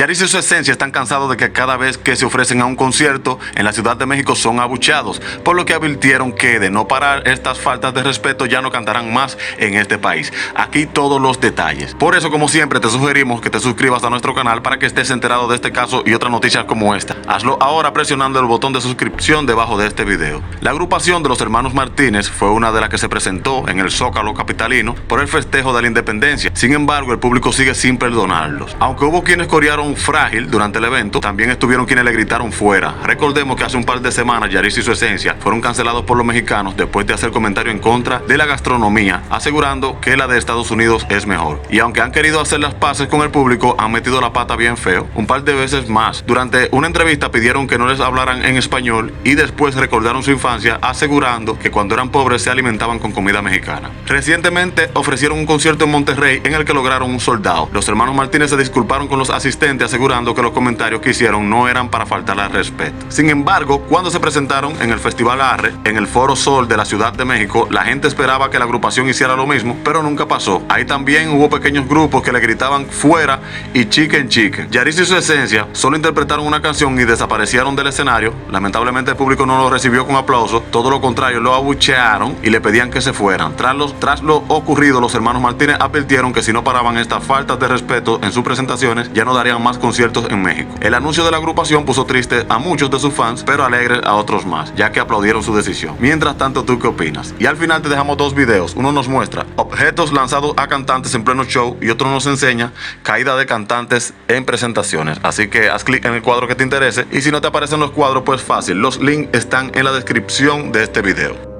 Yaritza y su esencia están cansados de que cada vez que se ofrecen a un concierto en la Ciudad de México son abucheados, por lo que advirtieron que de no parar estas faltas de respeto ya no cantarán más en este país. Aquí todos los detalles. Por eso, como siempre, te sugerimos que te suscribas a nuestro canal para que estés enterado de este caso y otras noticias como esta. Hazlo ahora presionando el botón de suscripción debajo de este video. La agrupación de los hermanos Martínez fue una de las que se presentó en el Zócalo capitalino por el festejo de la independencia. Sin embargo, el público sigue sin perdonarlos. Aunque hubo quienes corearon Frágil durante el evento, también estuvieron quienes le gritaron fuera. Recordemos que hace un par de semanas Yaritza y su esencia fueron cancelados por los mexicanos después de hacer comentarios en contra de la gastronomía, asegurando que la de Estados Unidos es mejor. Y aunque han querido hacer las paces con el público, han metido la pata bien feo un par de veces más. Durante una entrevista pidieron que no les hablaran en español y después recordaron su infancia, asegurando que cuando eran pobres se alimentaban con comida mexicana. Recientemente ofrecieron un concierto en Monterrey en el que lograron un sold out. Los hermanos Martínez se disculparon con los asistentes, asegurando que los comentarios que hicieron no eran para faltarle al respeto. Sin embargo, cuando se presentaron en el Festival Arre, en el Foro Sol de la Ciudad de México, la gente esperaba que la agrupación hiciera lo mismo, pero nunca pasó. Ahí también hubo pequeños grupos que le gritaban fuera y chicken chicken. Yaritza y su esencia solo interpretaron una canción y desaparecieron del escenario. Lamentablemente el público no lo recibió con aplausos, todo lo contrario, lo abuchearon y le pedían que se fueran. Tras lo ocurrido, los hermanos Martínez advirtieron que si no paraban estas faltas de respeto en sus presentaciones, ya no darían más conciertos en México. El anuncio de la agrupación puso triste a muchos de sus fans, pero alegre a otros más, ya que aplaudieron su decisión. Mientras tanto, ¿tú qué opinas? Y al final te dejamos dos videos. Uno nos muestra objetos lanzados a cantantes en pleno show y otro nos enseña caída de cantantes en presentaciones. Así que haz clic en el cuadro que te interese y si no te aparecen los cuadros, pues fácil. Los links están en la descripción de este video.